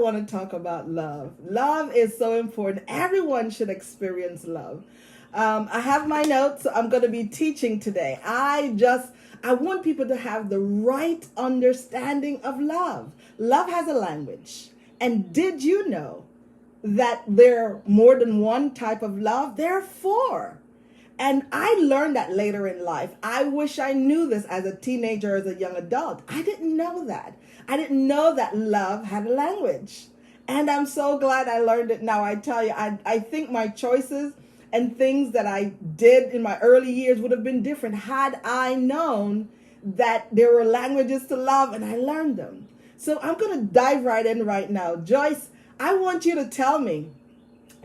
I want to talk about love. Love is so important. Everyone should experience love. I have my notes. So I'm going to be teaching today. I want people to have the right understanding of love. Love has a language. And did you know that there are more than one type of love? There are four. And I learned that later in life. I wish I knew this as a teenager, as a young adult. I didn't know that. I didn't know that love had a language. And I'm so glad I learned it now. I tell you, I think my choices and things that I did in my early years would have been different had I known that there were languages to love and I learned them. So I'm going to dive right in right now. Joyce, I want you to tell me,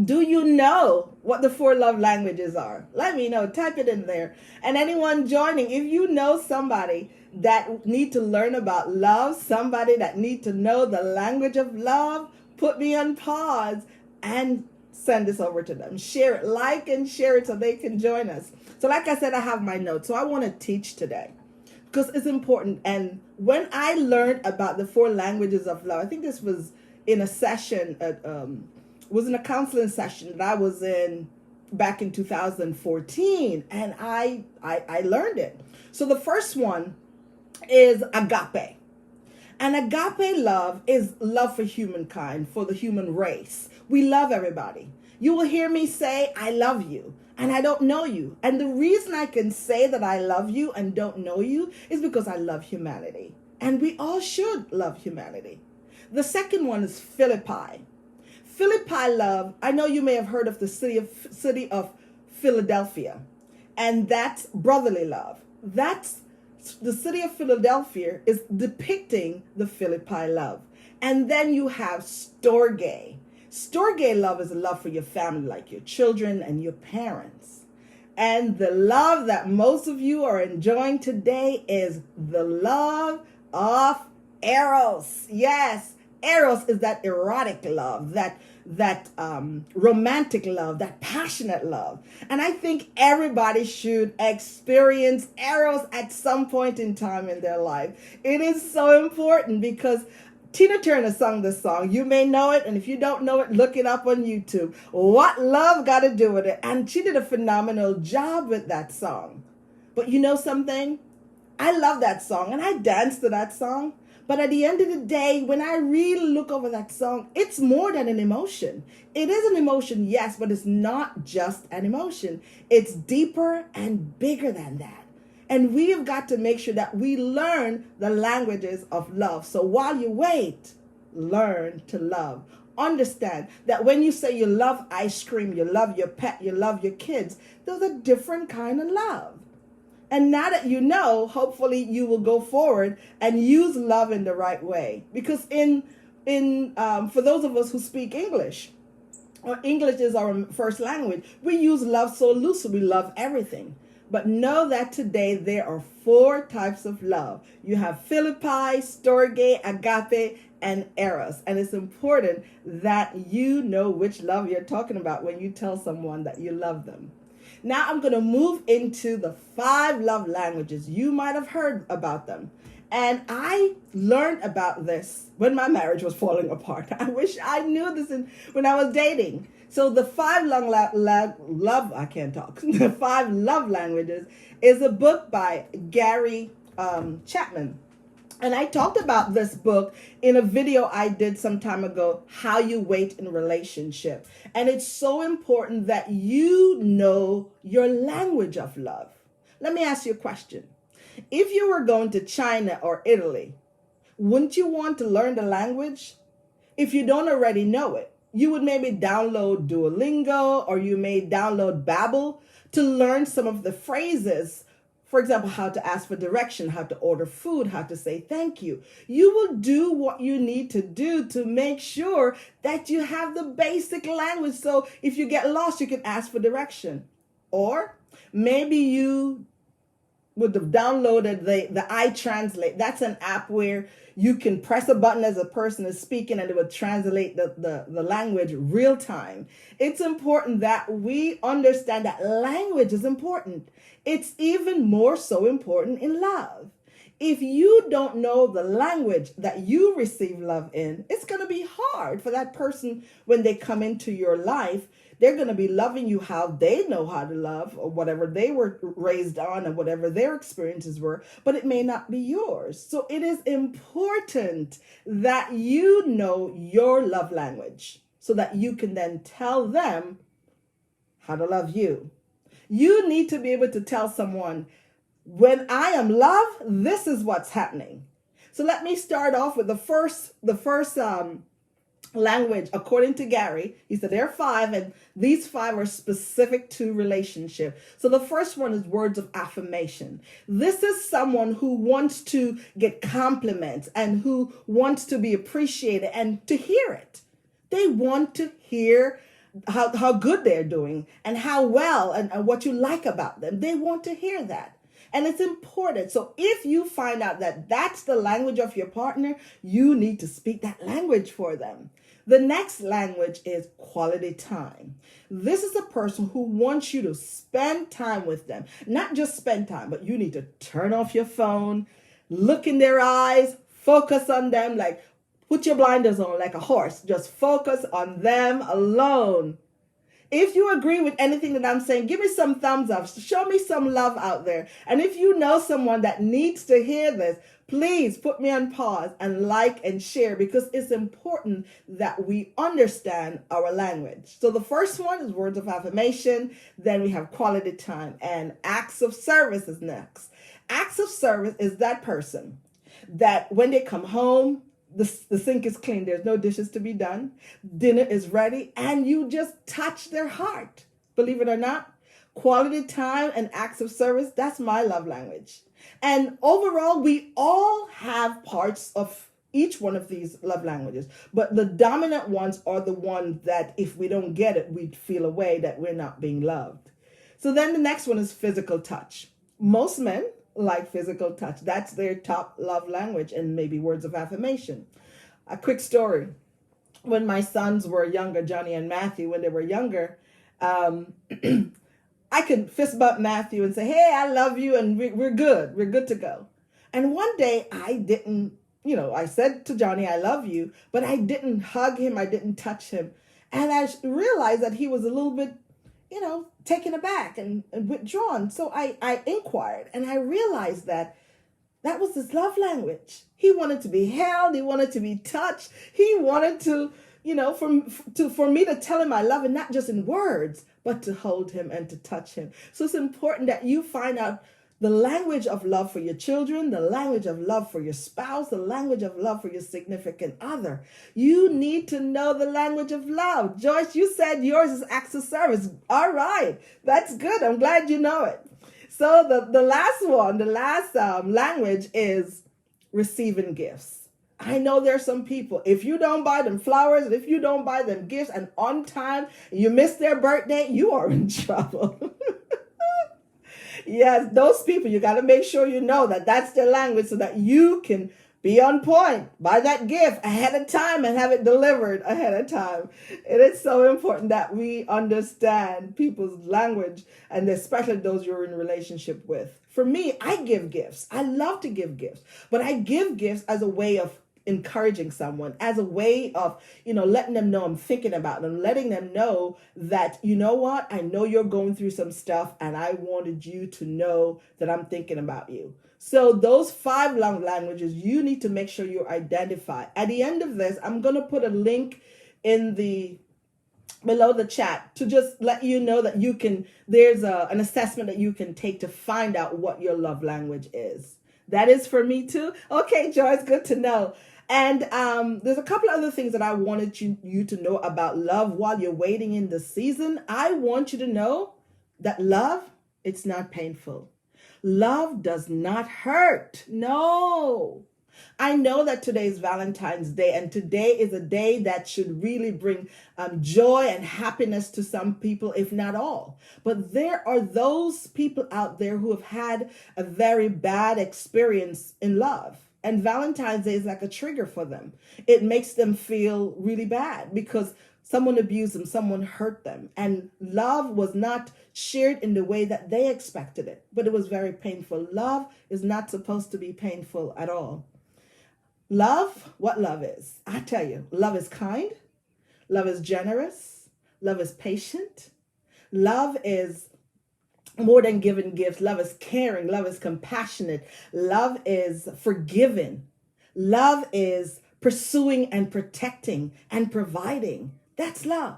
do you know what the four love languages are? Let me know. Type it in there. And anyone joining, if you know somebody that need to learn about love, somebody that need to know the language of love, put me on pause and send this over to them. Share it, like and share it so they can join us. So like I said, I have my notes. So I want to teach today because it's important. And when I learned about the four languages of love, I think this was in a session at was in a counseling session that I was in back in 2014, and I learned it. So the first one is agape. And agape love is love for humankind, for the human race. We love everybody. You will hear me say, I love you, and I don't know you. And the reason I can say that I love you and don't know you is because I love humanity. And we all should love humanity. The second one is Philippi. Philippi love, I know you may have heard of the city of Philadelphia, and that's brotherly love. That's the city of Philadelphia is depicting the Philippi love. And then you have Storge. Storge love is a love for your family, like your children and your parents. And the love that most of you are enjoying today is the love of Eros. Yes. Eros is that erotic love, that romantic love, that passionate love. And I think everybody should experience Eros at some point in time in their life. It is so important because Tina Turner sung this song. You may know it, and if you don't know it, look it up on YouTube. What love got to do with it? And she did a phenomenal job with that song. But you know something? I love that song, and I danced to that song. But at the end of the day, when I really look over that song, it's more than an emotion. It is an emotion, yes, but it's not just an emotion. It's deeper and bigger than that. And we have got to make sure that we learn the languages of love. So while you wait, learn to love. Understand that when you say you love ice cream, you love your pet, you love your kids, there's a different kind of love. And now that you know, hopefully you will go forward and use love in the right way. Because for those of us who speak English, or English is our first language, we use love so loosely. We love everything. But know that today there are four types of love. You have Philippi, Storge, agape, and Eros. And it's important that you know which love you're talking about when you tell someone that you love them. Now I'm going to move into the 5 love languages. You might have heard about them. And I learned about this when my marriage was falling apart. I wish I knew this when I was dating. So the 5 I can't talk. The 5 love languages is a book by Gary Chapman. And I talked about this book in a video I did some time ago, How You Wait in a Relationship. And it's so important that you know your language of love. Let me ask you a question. If you were going to China or Italy, wouldn't you want to learn the language? If you don't already know it, you would maybe download Duolingo, or you may download Babbel to learn some of the phrases. For example, how to ask for direction, how to order food, how to say thank you. You will do what you need to do to make sure that you have the basic language. So if you get lost, you can ask for direction. Or maybe you would have downloaded the iTranslate. That's an app where you can press a button as a person is speaking and it will translate the language real time. It's important that we understand that language is important. It's even more so important in love. If you don't know the language that you receive love in, it's going to be hard for that person when they come into your life. They're going to be loving you how they know how to love, or whatever they were raised on, and whatever their experiences were, but it may not be yours. So it is important that you know your love language so that you can then tell them how to love you. You need to be able to tell someone, when I am loved, this is what's happening. So let me start off with the first language, according to Gary. He said there are 5, and these 5 are specific to relationship. So the first one is words of affirmation. This is someone who wants to get compliments and who wants to be appreciated and to hear it. They want to hear how good they're doing and how well and what you like about them. They want to hear that. And it's important. So if you find out that that's the language of your partner, you need to speak that language for them. The next language is quality time. This is a person who wants you to spend time with them. Not just spend time, but you need to turn off your phone, look in their eyes, focus on them, like put your blinders on like a horse. Just focus on them alone. If you agree with anything that I'm saying, give me some thumbs up. Show me some love out there. And if you know someone that needs to hear this, please put me on pause and like and share, because it's important that we understand our language. So the first one is words of affirmation. Then we have quality time, and acts of service is next. Acts of service is that person that when they come home, the sink is clean. There's no dishes to be done. Dinner is ready. And you just touch their heart. Believe it or not, quality time and acts of service, that's my love language. And overall, we all have parts of each one of these love languages. But the dominant ones are the ones that if we don't get it, we feel a way that we're not being loved. So then the next one is physical touch. Most men like physical touch. That's their top love language, and maybe words of affirmation. A quick story. When my sons were younger, Johnny and Matthew, when they were younger, I could fist bump Matthew and say, hey, I love you, and we're good. We're good to go. And one day I didn't, I said to Johnny, I love you, but I didn't hug him. I didn't touch him. And I realized that he was a little bit taken aback and withdrawn. So I inquired, and I realized that was his love language. He wanted to be held. He wanted to be touched. He wanted to, for me to tell him I love him, not just in words, but to hold him and to touch him. So it's important that you find out the language of love for your children, the language of love for your spouse, the language of love for your significant other. You need to know the language of love. Joyce, you said yours is acts of service. All right. That's good. I'm glad you know it. So the last language is receiving gifts. I know there's some people, if you don't buy them flowers, if you don't buy them gifts and on time, you miss their birthday, you are in trouble. Yes, those people, you got to make sure you know that that's their language so that you can be on point. Buy that gift ahead of time and have it delivered ahead of time. It is so important that we understand people's language, and especially those you're in a relationship with. For me, I give gifts. I love to give gifts, but I give gifts as a way of encouraging someone, as a way of, letting them know I'm thinking about them, letting them know that, you know what, I know you're going through some stuff and I wanted you to know that I'm thinking about you. So those 5 love languages, you need to make sure you identify. At the end of this, I'm going to put a link in below the chat to just let you know that there's an assessment that you can take to find out what your love language is. That is for me too. Okay, Joyce, good to know. And there's a couple of other things that I wanted you to know about love while you're waiting in the season. I want you to know that love, it's not painful. Love does not hurt. No. I know that today is Valentine's Day, and today is a day that should really bring joy and happiness to some people, if not all. But there are those people out there who have had a very bad experience in love. And Valentine's Day is like a trigger for them. It makes them feel really bad because someone abused them, someone hurt them, and love was not shared in the way that they expected it, but it was very painful. Love is not supposed to be painful at all. Love, what love is? I tell you, love is kind, love is generous, love is patient, love is more than giving gifts. Love is caring. Love is compassionate. Love is forgiving. Love is pursuing and protecting and providing. That's love.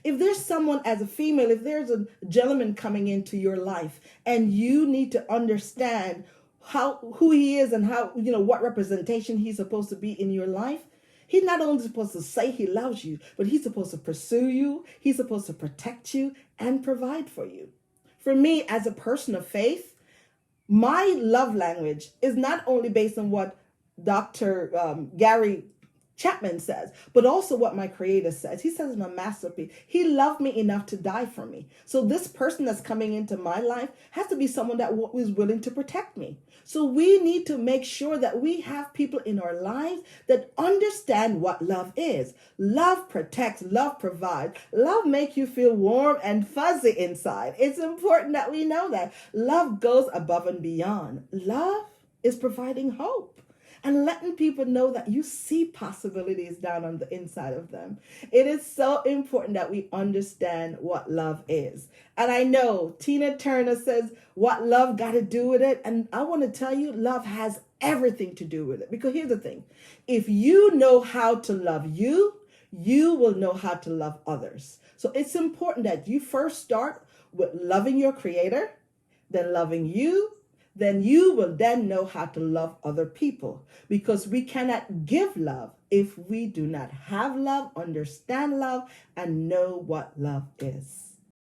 If there's someone as a female, if there's a gentleman coming into your life and you need to understand who he is and how, what representation he's supposed to be in your life, he's not only supposed to say he loves you, but he's supposed to pursue you. He's supposed to protect you and provide for you. For me, as a person of faith, my love language is not only based on what Dr. Gary Chapman says, but also what my creator says. He says in a masterpiece, he loved me enough to die for me. So this person that's coming into my life has to be someone that is willing to protect me. So we need to make sure that we have people in our lives that understand what love is. Love protects, love provides, love makes you feel warm and fuzzy inside. It's important that we know that. Love goes above and beyond. Love is providing hope and letting people know that you see possibilities down on the inside of them. It is so important that we understand what love is. And I know Tina Turner says, what love got to do with it? And I want to tell you, love has everything to do with it. Because here's the thing. If you know how to love you, you will know how to love others. So it's important that you first start with loving your creator, then loving you, then you will then know how to love other people, because we cannot give love if we do not have love, understand love, and know what love is.